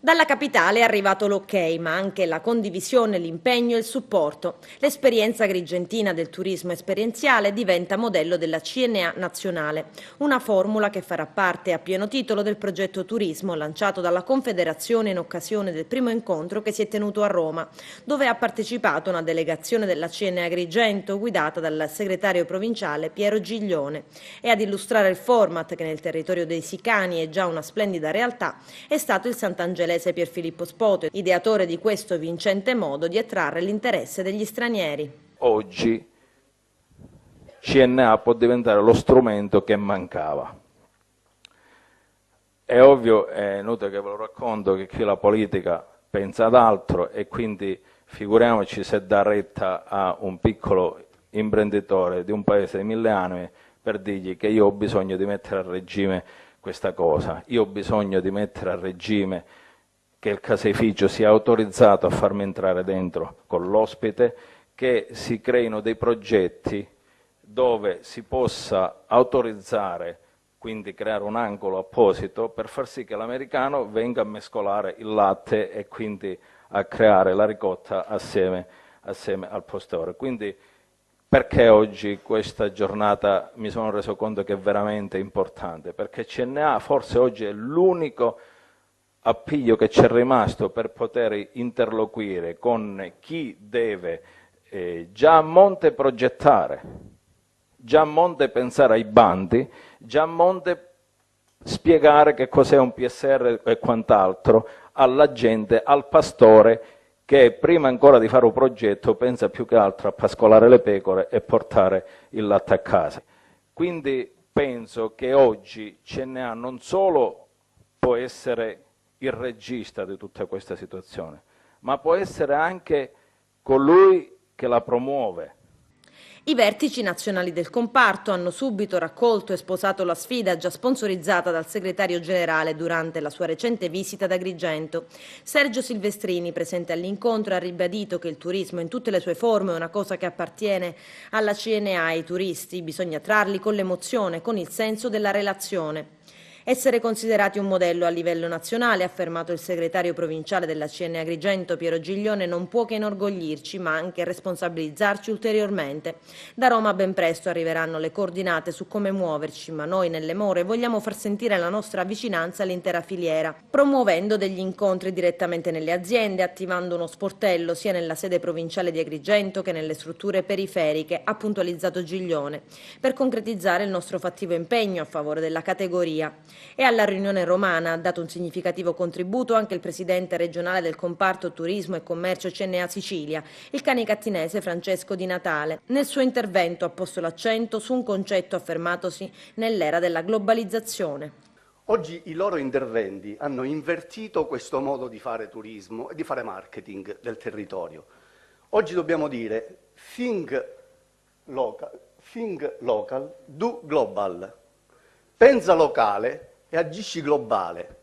Dalla capitale è arrivato l'ok, ma anche la condivisione, l'impegno e il supporto. L'esperienza agrigentina del turismo esperienziale diventa modello della CNA nazionale, una formula che farà parte a pieno titolo del progetto turismo lanciato dalla Confederazione in occasione del primo incontro che si è tenuto a Roma, dove ha partecipato una delegazione della CNA Agrigento guidata dal segretario provinciale Piero Giglione. E ad illustrare il format, che nel territorio dei Sicani è già una splendida realtà, è stato il Sant'Angelese Pierfilippo Spoto, ideatore di questo vincente modo di attrarre l'interesse degli stranieri. Oggi CNA può diventare lo strumento che mancava. È ovvio, è inutile che ve lo racconto, che qui la politica pensa ad altro e quindi figuriamoci se dà retta a un piccolo imprenditore di un paese di 1000 anime per dirgli che io ho bisogno di mettere a regime questa cosa, io ho bisogno di mettere a regime che il caseificio sia autorizzato a farmi entrare dentro con l'ospite, che si creino dei progetti dove si possa autorizzare, quindi creare un angolo apposito per far sì che l'americano venga a mescolare il latte e quindi a creare la ricotta assieme al postore. Quindi perché oggi questa giornata mi sono reso conto che è veramente importante? Perché CNA forse oggi è l'unico appiglio che ci è rimasto per poter interloquire con chi deve già a monte progettare, già a monte pensare ai bandi, già a monte spiegare che cos'è un PSR e quant'altro alla gente, al pastore che prima ancora di fare un progetto pensa più che altro a pascolare le pecore e portare il latte a casa. Quindi penso che oggi CNA non solo può essere il regista di tutta questa situazione, ma può essere anche colui che la promuove. I vertici nazionali del comparto hanno subito raccolto e sposato la sfida già sponsorizzata dal segretario generale durante la sua recente visita ad Agrigento. Sergio Silvestrini, presente all'incontro, ha ribadito che il turismo in tutte le sue forme è una cosa che appartiene alla CNA e ai turisti, bisogna trarli con l'emozione, con il senso della relazione. Essere considerati un modello a livello nazionale, ha affermato il segretario provinciale della CNA Agrigento Piero Giglione, non può che inorgoglirci ma anche responsabilizzarci ulteriormente. Da Roma ben presto arriveranno le coordinate su come muoverci, ma noi nelle more vogliamo far sentire la nostra vicinanza all'intera filiera, promuovendo degli incontri direttamente nelle aziende, attivando uno sportello sia nella sede provinciale di Agrigento che nelle strutture periferiche, ha puntualizzato Giglione, per concretizzare il nostro fattivo impegno a favore della categoria. E alla riunione romana ha dato un significativo contributo anche il presidente regionale del comparto turismo e commercio CNA Sicilia, il canicattinese Francesco Di Natale. Nel suo intervento ha posto l'accento su un concetto affermatosi nell'era della globalizzazione. Oggi i loro interventi hanno invertito questo modo di fare turismo e di fare marketing del territorio. Oggi dobbiamo dire think local, do global. Pensa locale e agisci globale.